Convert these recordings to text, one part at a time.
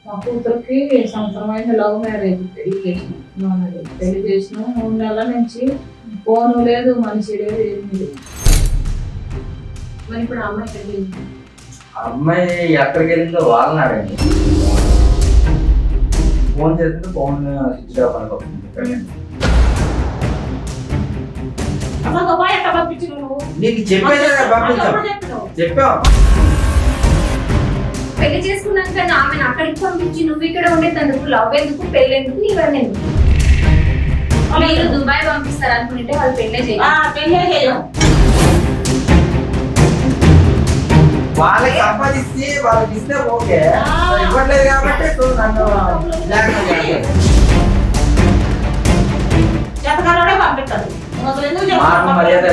మా కూతురికి సంవత్సరమైన love marriage పెళ్లి చేసిన 3 నెలల నుంచి ఫోను లేదు, మనిషి లేదు, ఏమీ లేదు. మరి ఇప్పుడు అమ్మాయి ఎక్కడికి వెళ్ళింది? అమ్మాయి ఎక్కడికి వెళ్ళిందో వాళ్ళని అడగండి. ఫోన్ చేస్తుంటే ఫోన్ స్విచ్ ఆఫ్ అనుకోండి. నీకు చెప్పేదే చెప్పావు. పెళ్లి చేసుకున్నాక ఆమెను అక్కడికి పంపించి నువ్వు ఇక్కడ ఉండేందుకు లవ్ ఎందుకు, పెళ్లి ఎందుకు, ఇవన్నీ ఎందుకు? మీరు దుబాయ్ పంపిస్తారు అనుకుంటే వాళ్ళు పెళ్లే చేయాలి. వాళ్ళకి సంపాదిస్తే వాళ్ళకి ఇస్తే ఓకే, ఇవ్వట్లేదు కాబట్టి నన్ను మాకు మర్యాద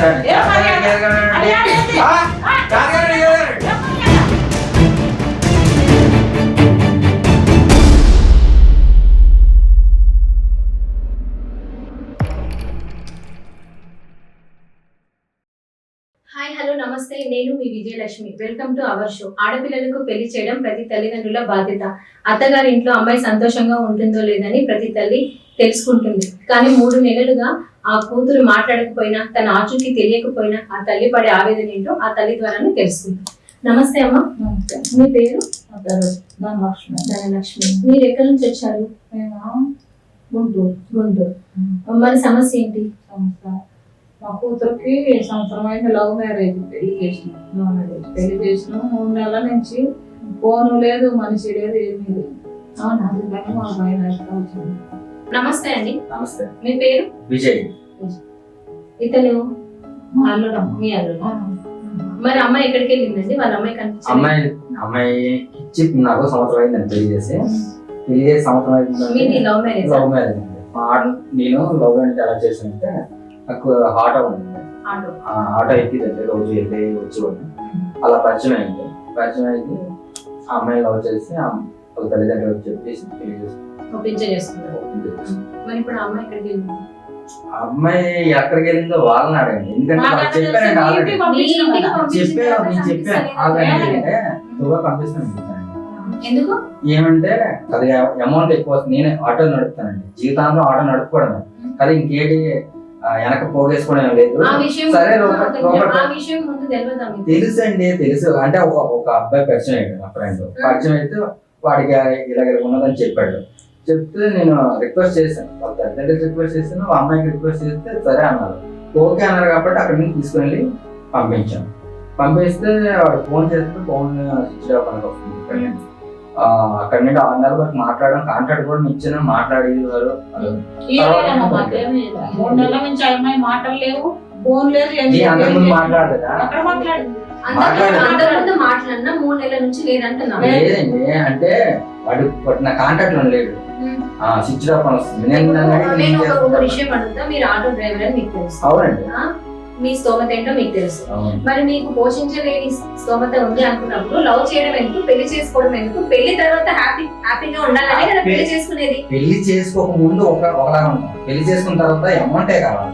హాయ్, హలో, నమస్తే. నేను మీ Vijayalakshmi. Welcome to our show. ఆడపిల్లలకు పెళ్లి చేయడం ప్రతి తల్లిదండ్రుల బాధ్యత. అత్తగారి ఇంట్లో అమ్మాయి సంతోషంగా ఉంటుందో లేదని ప్రతి తల్లి తెలుసుకుంటుంది. కానీ 3 నెలలుగా ఆ కూతురు మాట్లాడకపోయినా, తన ఆచూకీ తెలియకపోయినా ఆ తల్లి పడే ఆవేదన ఏంటో ఆ తల్లి ద్వారానే తెలుసుకుంటాం. నమస్తే అమ్మ. మీ పేరు? ధనలక్ష్మి. మీరు ఎక్కడి నుంచి వచ్చారు? గుంటూరు. మరి సమస్య ఏంటి? మా కూతురికి సంవత్సరమైన లవ్ మ్యారేజ్ పెళ్లి చేసిన 3 నెలల నుంచి ఫోను లేదు, మనిషి లేదు, ఏమీ లేదు. అందుకని మా పైన వచ్చింది. నమస్తే అండి. నమస్తే. మీ పేరు? విజయ్. ఇతను అల్లుడం, మీ అల్లుడం. మరి అమ్మాయి ఎక్కడికి వెళ్ళిందండి? వాళ్ళ అమ్మాయి కనిపించింది. అమ్మాయి ఇచ్చి నాకు సంవత్సరం అయిందండి పెళ్లి చేసి సంవత్సరం అయింది. Love marriage. లవ్ మ్యారేజ్ నేను లవ్ మ్యారేజ్ ఎలా చేసానంటే, నాకు ఆటో ఉంది. ఆటో ఎక్కిదండి, రోజు వెళ్ళి వచ్చేవాడిని. అలా పరిచయం అయింది. ఆ అమ్మాయి లవ్ చేసి వాళ్ళ తల్లిదండ్రులకు చెప్పేసి పెళ్లి చేసుకున్నారు. మరి ఇప్పుడు అమ్మాయి ఎక్కడికి వెళ్ళింది? అమ్మాయి ఎక్కడికి వెళ్ళిందో వాళ్ళని అడగండి. ఎందుకంటే చెప్పానండి ఆల్రెడీ. పంపిస్తాను. ఎందుకు? ఏమంటే అది అమౌంట్ ఎక్కువ వస్తుంది. నేను ఆటో నడుపుతానండి, జీవితాంతం ఆటో నడుపుకోవడం. అది ఇంకేటి వెనక పోగేసుకోవడం లేదు. సరే తెలుసు అండి, తెలుసు. అంటే ఒక అబ్బాయి పరిచయం అయ్యాడు, నా ఫ్రెండ్ పరిచయం అయితే వాడికి ఇలాగ ఉన్నదని చెప్పాడు. చెప్తే నేను రిక్వెస్ట్ చేశాను, వాళ్ళ తల్లిదండ్రులు రిక్వెస్ట్ చేశాను, అమ్మాయికి రిక్వెస్ట్ చేస్తే సరే అన్నారు. ఓకే అన్నారు కాబట్టి అక్కడి నుంచి తీసుకుని పంపించాను. పంపిస్తే వాడు ఫోన్ చేస్తే ఫోన్ స్విచ్ ఆఫ్ అని వస్తుంది. అక్కడ నుండి 6 నెలల వరకు మాట్లాడడం, కాంట్రాక్ట్ కూడా ఇచ్చిన మాట్లాడేవారు. 3 నెలల నుంచి అమ్మాయి మాటలు లేవు, ఫోన్ లేదు, అంతకుముందు మాట్లాడదా? మాట్లాడినా 3 నెలల నుంచి లేదంటున్నా. లేదండి, అంటే వాడు నా కాంట్రాక్ట్ లో లేడు, స్విచ్ ఆఫ్ అని వస్తుంది. నేను ఒక విషయం అడుగుతా. మీరు ఆటో డ్రైవర్ అని మీకు తెలుసు. అవునండి. మీ స్తోమత ఏంటో మీకు తెలుసు. మరి మీకు పోషించలేని స్తోమత ఉంది అనుకున్నప్పుడు లవ్ చేయడం ఎందుకు, పెళ్లి చేసుకోవడం ఎందుకు? పెళ్లి తర్వాత హ్యాపీగా ఉండాలనే కదా పెళ్లి చేసుకునేది. పెళ్లి చేసుకోక ముందు ఒకలాగా ఉంటాం, పెళ్లి చేసుకున్న తర్వాత అమౌంటే కావాలి.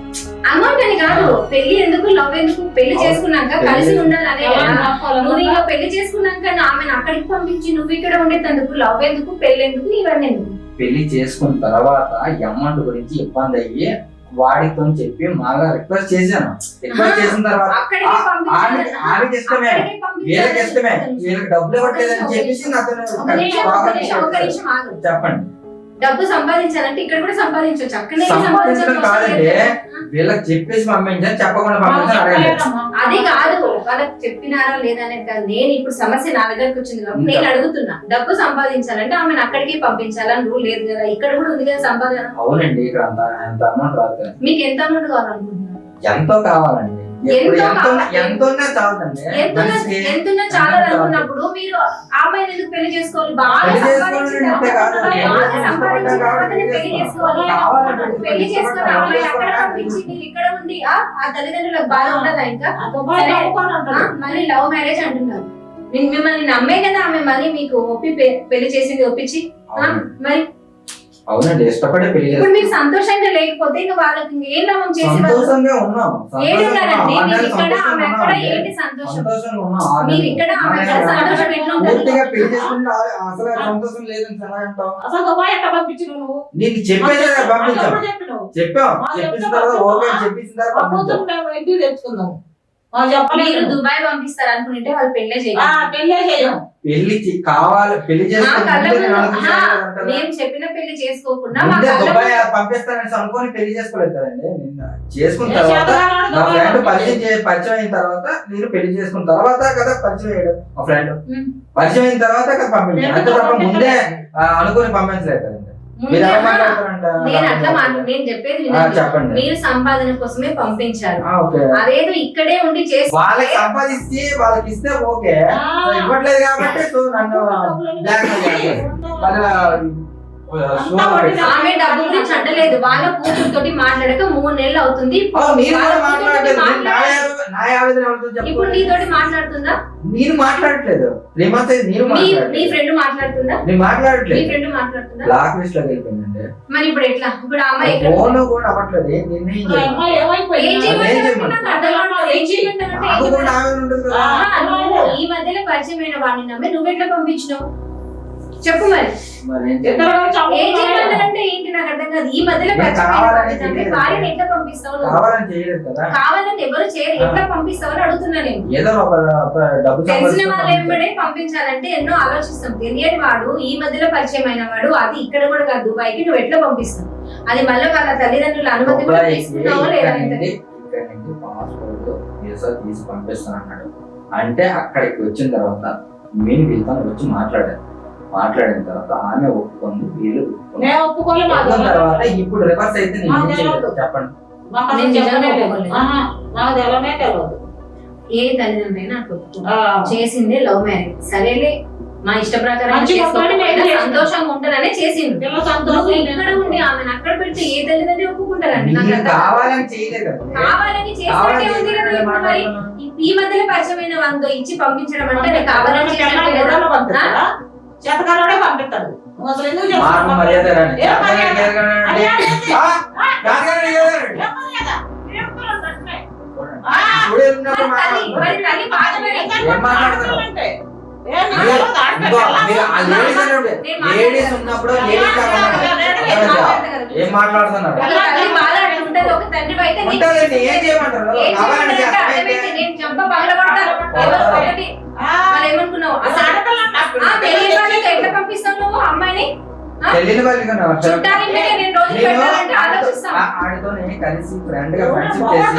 అమౌంట్ అని కాదు, పెళ్లి ఎందుకు, లవ్ ఎందుకు? పెళ్లి చేసుకున్నాక కలిసి ఉండాలనే కదా. నువ్వు ఇంకా పెళ్లి చేసుకున్నాక ఆమెను అక్కడికి పంపించి నువ్వు ఇక్కడ ఉండేందుకు లవ్ ఎందుకు, పెళ్లి ఎందుకు, ఇవన్నీ ఎందుకు? పెళ్లి చేసుకున్న తర్వాత అమౌంట్ గురించి ఇబ్బంది అయ్యి వాడితో చెప్పి బాగా రిక్వెస్ట్ చేశాను. రిక్వెస్ట్ చేసిన తర్వాత ఆమెకి ఇష్టమే, వీళ్ళకి ఇష్టమే, వీళ్ళకి డబ్బులు ఇవ్వట్లేదని చెప్పేసి నాతో చెప్పండి. డబ్బు సంపాదించాలంటే ఇక్కడ కూడా సంపాదించవచ్చు, అక్కడే సంపాదించడం కాదండి, వీళ్ళకి చెప్పేసి పంపించాను, చెప్పకుండా పంపించాను. అది కాదు, వాళ్ళకి చెప్పినారా లేదా అనేది కాదు. నేను ఇప్పుడు సమస్య నా దగ్గరకు వచ్చింది కాబట్టి నేను అడుగుతున్నా. డబ్బు సంపాదించాలంటే ఆమెను అక్కడికి పంపించాలని రూల్ లేదు కదా, ఇక్కడ కూడా ఉంది కదా సంపాదన. అవునండి, ఇక్కడ అంత అమౌంట్ రాదు కదా. మీకు ఎంత అమౌంట్ కావాలనుకుంటున్నారు? ఎంతో కావాలండి, ఎంతున్నా చాలా అనుకున్నప్పుడు మీరు అమ్మాయిని ఎందుకు పెళ్లి చేసుకోవాలి? బాగా పెళ్లి చేసుకోవాలి. పెళ్లి చేసుకుని అమ్మాయి అక్కడ పంపించి మీరు ఇక్కడ ఉండి ఆ తల్లిదండ్రులకు బాధ ఉండదా? ఇంకా మళ్ళీ లవ్ మ్యారేజ్ అంటున్నారు. మిమ్మల్ని నమ్మే కదా ఆమె మళ్ళీ మీకు ఒప్పి పెళ్లి చేసింది, ఒప్పించి. మరి అవునండి, ఇష్టపడే పెళ్లి ఇప్పుడు మీరు సంతోషంగా లేకపోతే ఇంకా వాళ్ళకి ఏం లాభం చేసి సంతోషంగా ఉన్నాం, ఏడున్నారండి మీరు ఇక్కడ ఆమె అక్కడ ఏంటి సంతోషం సంతోషంగా ఉన్నాం. మీరు ఇక్కడ ఆమె అక్కడ సంతోషం ఎట్లా ఉంటుంది పూర్తిగా పెళ్లి చేసుకుంటే అసలు సంతోషం లేదని ఎలా అంటావు? అసలు దుబాయ్ ఎట్లా పంపించినావు నువ్వు? నీకు చెప్పేదే పంపించాం, అప్పుడు చెప్పినావు. చెప్పాం, చెప్పించిన తర్వాత ఓకే అని చెప్పించిన తర్వాత ఆ పంపించాం. కూతురు మేము ఇంటికి తెచ్చుకుందాం. మీరు దుబాయ్ పంపిస్తారు అనుకుంటే వాళ్ళు పెళ్ళే చేయాలి పెళ్ళే చేయం. కావాలి పెళ్లి మా కళ్ళ ముందు చేసుకుంటే మేము చెప్పిన పెళ్లి చేసుకోకుండా మా కళ్ళ దుబాయ్ ముందు పంపిస్తానని అనుకొని పెళ్లి చేసుకోలేదు కదండి. నిన్న చేసుకున్న తర్వాత నా ఫ్రెండ్ పరిచయం అయిన తర్వాత నేను పెళ్లి చేసుకున్న తర్వాత కదా పరిచయం అయ్యాడు మా ఫ్రెండ్. పరిచయం అయిన తర్వాత కదా పంపించాను, అంతే తప్ప ముందే అనుకుని పంపించలేదు కదండి. మీరు ఎలా నేను అట్లా నేను చెప్పేది వినండి. చెప్పండి. మీరు సంపాదన కోసమే పంపించారు, ఓకే, అదేదో ఇక్కడే ఉండి చేసి వాళ్ళకి సంపాదించి వాళ్ళకి ఇస్తే ఓకే, ఇవ్వట్లేదు కాబట్టి సో నన్ను ఆమె డబ్బు గురించి అంటలేదు. వాళ్ళ కూతురుతోటి మాట్లాడక 3 నెలలు అవుతుంది. ఇప్పుడు నీతోటి మాట్లాడుతుందా? నేను మాట్లాడట్లేదు, 3 months అయింది. నేను నీ ఫ్రెండ్ మాట్లాడుతుందా? నేను నీ మాట్లాడట్లేదు, ఫ్రెండ్ మాట్లాడుతుందా? బ్లాక్ లిస్ట్ లోకి వెళ్ళిపోయిందండి. మరి ఇప్పుడు ఎట్లా? ఇప్పుడు ఆ అమ్మాయి ఎక్కడ ఫోన్ కూడా అవ్వట్లేదు. నిన్న ఏం చేయాలి? అమ్మాయి ఏమైపోయింది? ఏం చేయమంటావు? నాకు అర్థం కావట్లేదు. ఏం చేయమంటావు నాకు అంటే కూడా ఆమె ఉంటుంది కదా. నువ్వు ఈ మధ్యలో పరిచయమైన వాడిని నమ్మి నువ్వెట్లా పంపించినావు చెప్పు మరి. మరి ఏం చేయాలి? ఏం చేయమంటారంటే ఏంటి నాకు అర్థం కాదు. ఈ మధ్యలో పరిచయమైన వాడిని నమ్మి భార్యని ఎట్లా పంపిస్తావు నువ్వు? కావాలని చేయలేదు కదా, కావాలని ఎవరు చేయరు, ఎట్లా పంపిస్తావు అని అడుగుతున్నా నేను. ఏదో ఒక డబ్బు తెలిసిన వాళ్ళు ఏమిడే పంపించాలంటే ఎన్నో ఆలోచిస్తాం. తెలియని వాడు ఈ మధ్యలో పరిచయం అయిన వాడు, అది ఇక్కడ కూడా కాదు దుబాయ్కి, నువ్వు ఎట్లా పంపిస్తావు? అది మళ్ళీ వాళ్ళ తల్లిదండ్రుల అనుమతి కూడా తీసుకున్నావో లేదా? పాస్పోర్ట్ వీసా తీసి పంపిస్తాను అన్నాడు. అంటే అక్కడికి వచ్చిన తర్వాత నేను వీళ్ళతో వచ్చి మాట్లాడిన తర్వాత ఆమె ఒప్పుకుంది, వీళ్ళు ఒప్పుకున్న తర్వాత ఇప్పుడు రివర్స్ అయితే నేను ఏం చేయలేదు చెప్పండి. నేను నిజంగానే ఒప్పుకోలేదు. నాకు తెలవనే తెలియదు. ఏ తల్లిదండ్రులైనా అట్లా ఒప్పుకోరు. చేసిందే లవ్ మ్యారేజ్, సరేలే మా ఇష్ట ప్రకారం మంచి మొత్తాన్ని మేము సంతోషంగా ఉంటారనే చేసింది. నువ్వు ఇక్కడ ఉండి ఆమెను అక్కడ పెడితే ఏ తల్లిదండ్రులు ఒప్పుకుంటారండి? నాకు మీరు అర్థం కాదు. కావాలని చేయలేదు కదా. కావాలని చేసినట్టే ఉంది కదా. ఇప్పుడు మరి ఈ మధ్యలో పరిచయమైన వందో ఇచ్చి పంపించడం అంటే అది కావాలని చేసినట్టే కదా. చేతకారోడే పంపిస్తాడు. నువ్వు అసలు ఎందుకు మాకు చేస్తున్నావు? మర్యాద రండి. ఏం మర్యాద? జాతకానికి మర్యాద? జాతకానికి ఏదనండి? ఏం మర్యాద? ఏం పిల్లలు అంటే? చూడే ఉన్నప్పుడు మరి తల్లి బాధపడి ఏం మాట్లాడుతున్నావు? అంటే ఏం మాట్లాడదు? లేడీస్ ఉన్నప్పుడు లేడీస్ ఏం మాట్లాడుతున్నారు? తల్లి బాధ ఉంటది. ఒక తండ్రి అయితే నీకు ఉంటారండి, ఏం చేయమంటారు? ఏం కావాలని చేయాలంటే చేస్తానంటే అర్థమైంది. నేను చంప పగలగొడతాను. ఎవరు ఒకటి మరి ఏమనుకున్నావు? తెలియని వాళ్ళకి ఎట్లా పంపిస్తావు నువ్వు అమ్మాయిని? తెలియని వాళ్ళకి చుట్టాలింటికి 2 రోజులు పెట్టాలంటే ఆలోచిస్తాం. ఆడితో కలిసి ఫ్రెండ్ గా ఫ్రెండ్షిప్ చేసి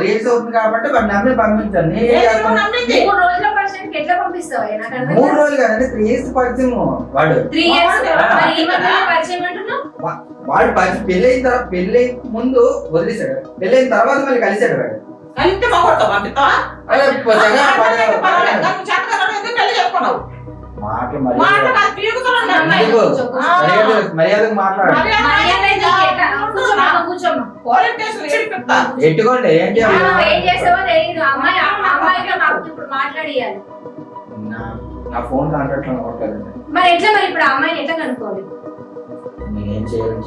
రీల్స్ అవుతుంది కాబట్టి వాడు నమ్మి పంపించాను. నేను ఏం చేస్తాను? 3 రోజుల పర్సెంట్ ఎట్లా పంపిస్తావు? నాకు అర్థం 3 రోజులు కదండి, 3 years పరిచయం వాడు. 3 ఇయర్స్ మరి ఈ మధ్యలో పరిచయం అంటున్నావు? వాడు పరిచయం పెళ్ళైన తర్వాత పెళ్ళై ముందు వదిలేశాడు, పెళ్ళైన తర్వాత మళ్ళీ కలిశాడు వాడు. కలిస్తే మొగొడతా పంపిస్తావా? అదే చేతకారోడు ఎందుకు పెళ్లి చెప్పుకున్నావు? మాటలు మాట నాకు పీకుతున్నాడు అమ్మాయి. మర్యాదకు మాట్లాడు. మర్యాద నీకు ఎట్లా? కూర్చోమ్మా, కూర్చోమ్మా. Police station ఇడిపిస్తా. ఎట్టుకోండి, ఏం చేయాలి? ఏం చేసావో తెలియదు. అమ్మాయితో నాకు ఇప్పుడు మాట్లాడియాలి. నా ఫోన్ కాంటాక్ట్ లో కొట్టలేదండి. మరి ఎట్లా? మరి ఇప్పుడు ఆ అమ్మాయిని ఎట్లా కనుక్కోవాలి? నేనేం చేయలేను.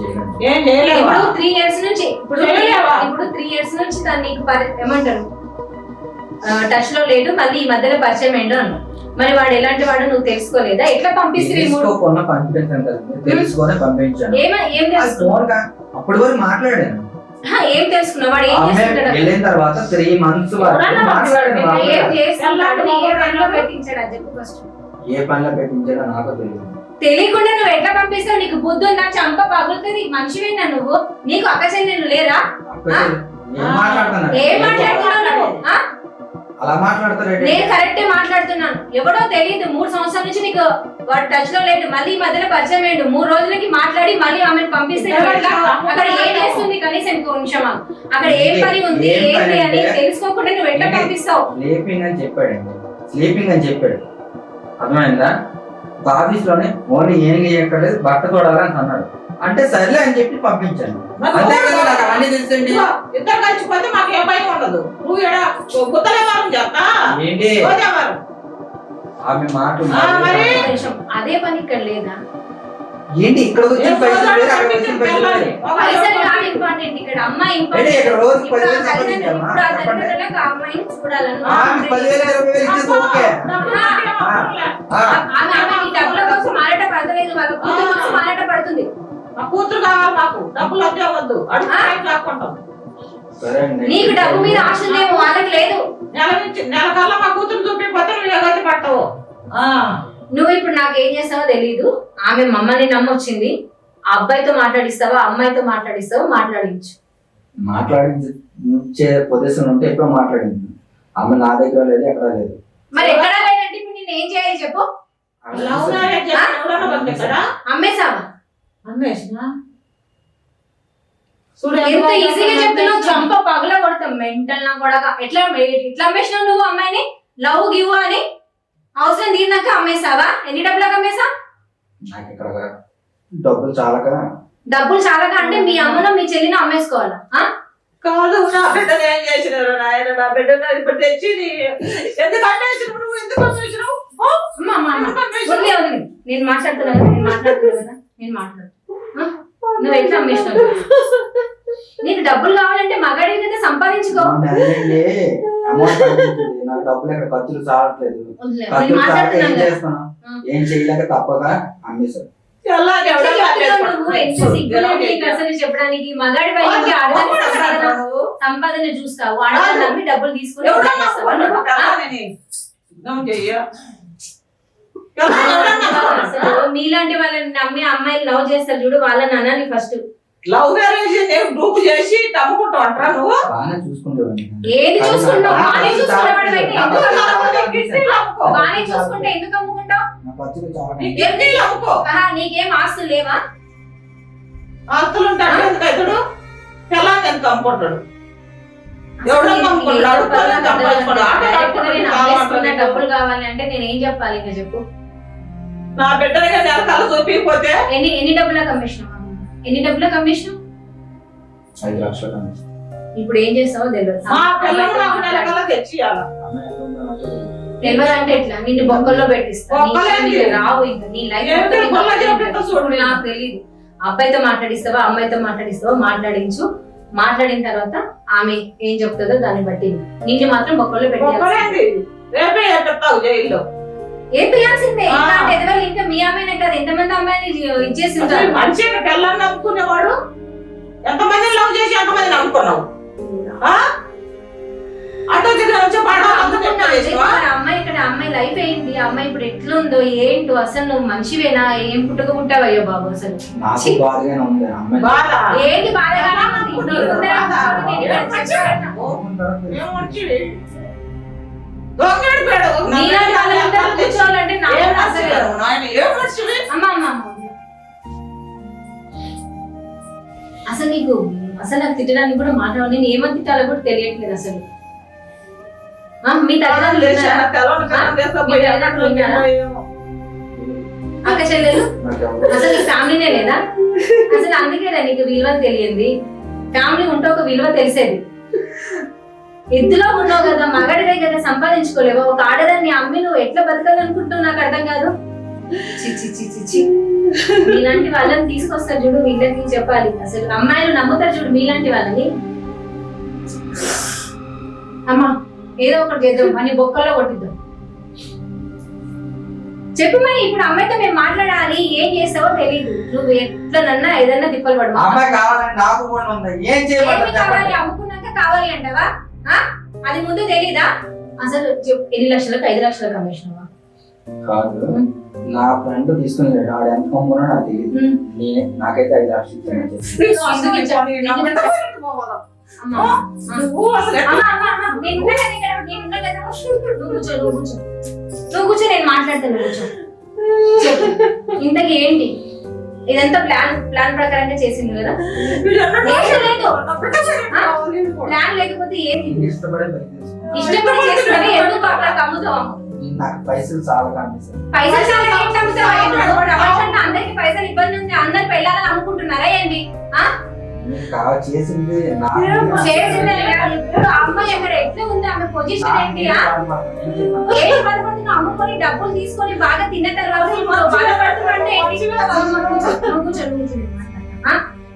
ఏం చేయలేవా? ఇప్పుడు 3 ఇయర్స్ నుంచి చేయలేవా? ఇప్పుడు 3 ఇయర్స్ నుంచి తను నీకు ఏమంటారు టచ్ లో లేడు, మళ్ళీ ఈ మధ్యలో పరిచయం ఏంటో అన్నావు. మరి వాడు ఎలాంటి వాడు నువ్వు తెలుసుకోలేదా? ఎట్లా పంపిస్తే తెలుసుకోకుండా పంపించాను కదా, తెలుసుకొని పంపించాను. ఏం తెలుసుకున్నావు? అప్పటి వరకు మాట్లాడాను. ఏం తెలుసుకున్నావు? వాడు ఏం చేస్తుంటాడు? వెళ్ళిన తర్వాత 3 months వరకు మాట్లాడాను. ఏం చేస్తున్నాడు? ఏ పనిలో పెట్టించాడు అది చెప్పు ఫస్ట్. ఏ పనిలో పెట్టించాడో నాకు తెలియదు. తెలియకుండా నువ్వు ఎట్లా పంపిస్తావు? నీకు బుద్ధి ఉందా? చంప పగులుతుంది. మనిషివేనా నువ్వు? నీకు అక్క చెల్లెలు లేరా? ఏం మాట్లాడుతున్నారు? ఏం మాట్లాడుతున్నావు? అలా మాట్లాడతారు. నేను కరెక్టే మాట్లాడుతున్నాను. ఎవడో తెలియదు. 3 సంవత్సరాల నుంచి నీకు వాడు టచ్ లో లేడు, మళ్ళీ ఈ మధ్యలో పరిచయం అయ్యాడు. 3 రోజులకి మాట్లాడి మళ్ళీ ఆమెను పంపిస్తే అక్కడ ఏం చేస్తుంది? కనీసం ఇంకో నిమిషం అక్కడ ఏం పని ఉంది ఏంటి అని తెలుసుకోకుండా నువ్వు ఎట్లా పంపిస్తావు? స్లీపింగ్ అని చెప్పాడండి, స్లీపింగ్ అని చెప్పాడు. అర్థమైందా? ఆఫీస్ లోనే ఓన్లీ ఏం చేయక్కర్లేదు, బట్ట తోడాలని అన్నాడు. అంటే సర్లే అని చెప్పి పంపించాను. అంతే కదా, నాకు అవన్నీ తెలుసండి. ఇద్దరు కలిసిపోతే మాకు ఏ భయం ఉండదు. నువ్వు గుత్తలేవారం చేస్తా ఏంటి ఆమె మాట అదే పని ఇక్కడ లేదా? ఏంటి ఇక్కడ వచ్చిన పైసలు వేరే, అక్కడ వచ్చిన పైసలు వేరే. పైసలు కాదు ఇంపార్టెంట్, ఇక్కడ అమ్మాయి ఏంటి ఇంపార్టెంట్. ఇక్కడ రోజు ఇప్పుడు 10,000 ఆ తల్లిదండ్రులు, సంపాదించామా? ఇప్పుడు ఆ చెప్పండి. తల్లిదండ్రులకు ఆ అమ్మాయిని చూడాలని ఆ, మీకు 10,000 20,000 ఇచ్చేసి ఓకే. ఆమె ఈ డబ్బుల కోసం మారాట పడతలేదు, వాళ్ళ కూతురు కోసం మారాట పడుతుంది. మా కూతురు కావాలి, మాకు డబ్బులు వద్దే వద్దు, అడుగు లాక్కుంటాం. సరే అండి. నీకు డబ్బు మీద ఆశ లేవు, వాళ్ళకి లేదు. నెల కల్లా మా కూతురు చూపిపోతే నువ్వు ఎగతి పట్టవు. నువ్వు ఇప్పుడు నాకు ఏం చేస్తావో తెలీదు. ఆమె మమ్మల్ని నమ్మొచ్చింది. ఆ అబ్బాయితో మాట్లాడిస్తావా, అమ్మాయితో మాట్లాడిస్తావా, మాట్లాడించు. మాట్లాడించే పొజిషన్ ఉంటే ఎప్పుడో మాట్లాడింది. ఆమె నా దగ్గర లేదు, ఎక్కడ లేదు. మరి ఎక్కడ లేదంటే ఇప్పుడు నేను ఏం చేయాలి చెప్పు? లవ్ మ్యారేజ్ చేస్తే ఎవడన్నా పంపిస్తాడా? అమ్మేసావా? అన్వేషణ చూడు ఎంత ఈజీగా చెప్తున్నావు, చంప పగల కొడతాం. మెంటల్ నా కూడా ఎట్లా అమ్మేసినావు నువ్వు అమ్మాయిని? లవ్ గివ్ అని అవసరం తీరినాక అమ్మేసావా? ఎన్ని డబ్బులకు అమ్మేసా? నాకు ఇక్కడ డబ్బులు చాలక. డబ్బులు చాలగా అంటే మీ అమ్మను మీ చెల్లిని అమ్మేసుకోవాలా? కాదు, నా బిడ్డను ఏం చేసినారు నాయన? నా బిడ్డను ఇప్పుడు తెచ్చి ఎందుకు అమ్మేసినావు? నువ్వు ఎందుకు అమ్మేసినావు? వదిలే. నేను మాట్లాడుతున్నా కదా, నేను మాట్లాడు. నువ్వు ఎట్లా అమ్మేసినావు? నీకు డబ్బులు కావాలంటే మగాడి కదా సంపాదించుకో. అమౌంట్ నాకు డబ్బులు ఎక్కడ ఖర్చులు చాలట్లేదు. వదిలే. నేను ఖర్చులు చాలక ఏం మాట్లాడుతున్నాను కదా. చేస్తాను? ఏం చేయలేక తప్పక అమ్మేశారు. అలాగే ఎవడో నువ్వు ఎంత సిగ్గులేదు నీకు అసలు చెప్పడానికి? మగాడి వైపు ఆడదాన్ని సంపాదన చూస్తావు, ఆడదాన్ని నమ్మి డబ్బులు తీసుకుని నీలాంటి వాళ్ళని నమ్మి అమ్మాయిలు లవ్ చేస్తారు చూడు, వాళ్ళని అనాలి ఫస్ట్. లవ్ మ్యారేజ్ గ్రూప్ చేసి తమ్ముకుంటూ అంటారా నువ్వు? బాగానే చూసుకుంటావండి. ఏది చూసుకుంటావు? బాగానే చూసుకునేవాడు అయితే ఎందుకు అమ్ముకుంటావు? బాగానే చూసుకుంటే ఎందుకు అమ్ముకుంటావు? నా ఖర్చులు చాలా. నీకేం ఆస్తులు లేవా? ఆస్తులు ఉంటాడు ఎందుకు అవుతాడు? తెల్లారి ఎందుకు అమ్ముకుంటాడు? ఎవడన్నా అమ్ముకుంటాడు? డబ్బులు కావాలి అంటే నేను ఏం చెప్పాలి ఇంకా చెప్పు? నా బిడ్డలుగా నెలకాల చూపిపోతే ఎన్ని డబ్బులకు అమ్మేసినావు? ఎన్ని డబ్బులకు అమ్మేసినావు? 5 లక్షలు అమ్మేశారు. ఇప్పుడు ఏం చేస్తావో తెలియదు. మా పిల్లలు నాకు నెలకాల తెచ్చియాల. తెలియదు అంటే ఎట్లా? నిన్ను బొక్కల్లో పెట్టిస్తా. నీకు రావు ఇంకా నీ లైఫ్ నాకు తెలియదు. అబ్బాయితో మాట్లాడిస్తావా, అమ్మాయితో మాట్లాడిస్తావా? మాట్లాడించు. మాట్లాడిన తర్వాత ఆమె ఏం చెప్తుందో దాన్ని బట్టి నిన్ను మాత్రం బొక్కల్లో పెట్టాలి. రేపే చెప్తావు జైల్లో. ఏం పియాల్సిందే. ఇంకా మీ అమ్మాయినే కాదు, ఎంతమంది అమ్మాయిని ఇచ్చేసి ఉంటారు. మంచిగా పిల్లల్ని నమ్ముకునేవాడు ఎంతమంది లవ్ చేసి ఎంతమంది నమ్ముకున్నావు? అమ్మాయి ఇక్కడ అమ్మాయి లైఫ్ ఏంటి? అమ్మాయి ఇప్పుడు ఎట్లుందో ఏంటో అసలు నువ్వు మనిషివేనా? ఏం పుట్టుక పుట్టావయ్యో బాబు అసలు. నాకు బాధగానే ఉంది అమ్మాయి. ఏంటి బాధగా ఉంది? కూర్చోవాలంటే అసలు నీకు అసలు నాకు తిట్టడానికి కూడా మాట్లాడాలి. నేను ఏమని తిట్టాలో కూడా తెలియట్లేదు అసలు. మీ తల్లిదండ్రులు అక్క చెల్లెలు అసలు నీకు ఫ్యామిలీనే లేదా? అసలు అందుకేనా నీకు విలువ తెలియంది? ఫ్యామిలీ ఉంటే ఒక విలువ తెలిసేది. ఎద్దులో ఉన్నావు కదా, మగడివే కదా, సంపాదించుకోలేవా? ఒక ఆడదాన్ని అమ్మి నువ్వు ఎట్లా బతకాలనుకుంటున్నావు నాకు అర్థం కాదు. మీలాంటి వాళ్ళని తీసుకొస్తారు చూడు, వీళ్ళకి చెప్పాలి. అసలు అమ్మాయిలు నమ్ముతారు చూడు మీలాంటి వాళ్ళని. అమ్మా ఏదో ఒకటి చేద్దాం అని బొక్కల్లో కొట్టిద్దాం. చెప్పు మరి. ఇప్పుడు అమ్మాయితో మేము మాట్లాడాలి, ఏం చేస్తావో తెలీదు. నువ్వు ఎట్లనన్నా ఏదన్నా తిప్పలు పడు. కావాలి అమ్ముకున్నాక కావాలి అంటావా? అది ముందు తెలీదా? అసలు ఎన్ని లక్షలకు 5 లక్షలకు అమ్మేసినావా? కాదు, నా ఫ్రెండ్ తీసుకుని ఆడ ఎంత కొనుక్కున్నా నాకు తెలియదు. నాకైతే 5 లక్షలు నువ్వు కూర్చో, నేను మాట్లాడతాను. కూర్చో. ఇంతకీ ఏంటి ఇదంతా? ప్లాన్ ప్రకారంగా చేసింది కదా? ప్లాన్ లేకపోతే ఏంటి? ఇష్టపడి చేస్తున్నా ఎందుకు అమ్ముతావు? నాకు పైసలు చాలా పైసలు చాలా అందరికి పైసలు ఇబ్బంది ఉంది, అందరు పెళ్ళాలని అమ్ముకుంటున్నారా ఏంటి? మీరు చేసింది నా చేసిందే కాదు. ఇప్పుడు ఆ అమ్మాయి అక్కడ ఎట్లా ఉంది, ఆమె పొజిషన్ ఏంటి? ఏం బాధపడుతున్నా? అమ్ముకొని డబ్బులు తీసుకొని బాగా తిన్న తర్వాత ఇప్పుడు బాధపడుతున్నా ఏంటి? నువ్వు కూర్చో, నువ్వు కూర్చో. ఆ?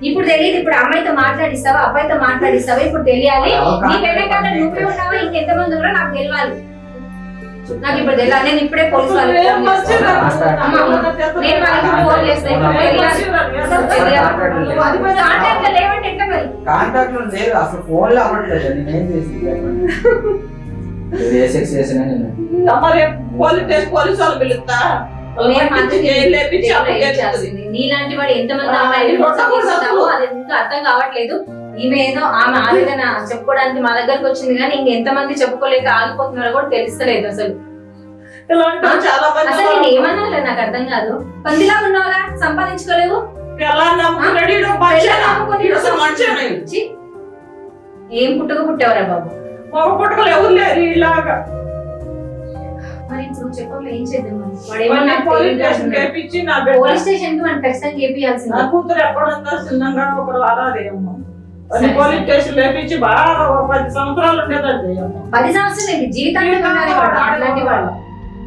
ఇప్పుడు తెలియదు. ఇప్పుడు అమ్మాయితో మాట్లాడిస్తావా, అబ్బాయితో మాట్లాడిస్తావా? ఇప్పుడు తెలియాలి. నీ వెనకాల నువ్వే ఉన్నావా, ఇంకెంతమంది ఉన్నారో నాకు తెలియాలి. నాకు ఇప్పుడు తెలియాలి. నేను ఇప్పుడే పోలీసు వాళ్ళకి ఫోన్ చేస్తాను. అమ్మ, నేను వాళ్ళకి ఫోన్ చేస్తాను. కాంటాక్ట్ లో లేవంటే ఎట్లా మరి? కాంటాక్ట్ లో లేదు, అసలు ఫోన్ లో అవ్వట్లేదు. నేనేం చేసి చేసిన నేను మరి పోలీసు వాళ్ళు పిలుస్తా నీలాంటి వాడు ఎంతమంది అమ్మాయిలు మోసం చేస్తావో అది ఇంకా అర్థం కావట్లేదు. ఈమె ఏదో ఆమె ఆవేదన చెప్పుకోవడానికి మా దగ్గరకు వచ్చింది, కానీ ఇంకెంతమంది చెప్పుకోలేక ఆగిపోతున్నారో కూడా తెలుస్తలేదు. అసలు చాలా మంది అసలు నేను ఏమన్నా నాకు అర్థం కాదు. పందిలా ఉన్నావుగా, సంపాదించుకోలేవు, ఛీ, ఏం పుట్టుక పుట్టేవరా బాబు? పుట్టుకలు ఎవరు లేరు ఇలాగా. మరి ఇప్పుడు చెప్పండి, ఏం చేద్దాం? వాడు ఏమన్నా పోలీస్ స్టేషన్ చేపించి నా బిడ్డ పోలీస్ స్టేషన్ కి మనం ఖచ్చితంగా చేపియాల్సింది. నా కూతురు ఎక్కడుందో చిన్నగా ఒకరు వారాదేమో పోలీస్ స్టేషన్ లేపించి బాగా 10 సంవత్సరాలు ఉండేదండి. 10 సంవత్సరాలు ఏంటి, జీవితాంతం ఉండాలి వాడు. అట్లాంటి వాడు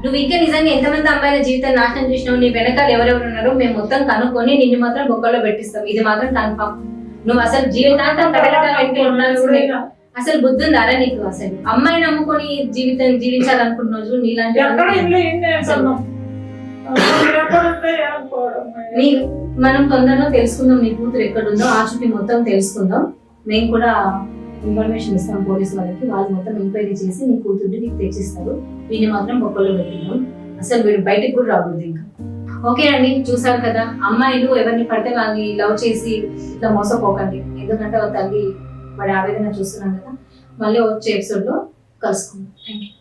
నువ్వు ఇంకా నిజంగా ఎంతమంది అమ్మాయిల జీవితం నాశనం చేసినావు, నీ వెనకాల ఎవరెవరు ఉన్నారో మేము మొత్తం కనుక్కొని నిన్ను మాత్రం బొక్కలో పెట్టిస్తాం. ఇది మాత్రం కన్ఫర్మ్. నువ్వు అసలు జీవితాంతం కడగట వెంటనే ఉండాల్సిందే. అసలు బుద్ధి ఉందారా నీకు? అసలు అమ్మాయిని నమ్ముకొని జీవితం జీవించాలనుకుంటున్నావు చూడు, నీలాంటి మనం తొందరగా తెలుసుకుందాం. నీ కూతురు ఎక్కడుందో ఆచూకీ మొత్తం తెలుసుకుందాం. మేము కూడా ఇన్ఫర్మేషన్ ఇస్తాం పోలీసు వాళ్ళకి. వాళ్ళు మొత్తం ఎంక్వైరీ చేసి నీ కూతుర్ని నీకు తెచ్చిస్తారు. వీడిని మాత్రం బొక్కలో పెట్టినాం. అసలు వీడు బయటకు కూడా రాకూడదు ఇంకా. ఓకే అండి, చూసారు కదా, అమ్మాయిలు ఎవరిని పడితే వాళ్ళని లవ్ చేసి ఇట్లా మోసపోకండి. ఎందుకంటే వాళ్ళ తల్లి వాడి ఆవేదన చూస్తున్నాం కదా. మళ్ళీ వచ్చే ఎపిసోడ్ లో కలుసుకుందాం. Thank you.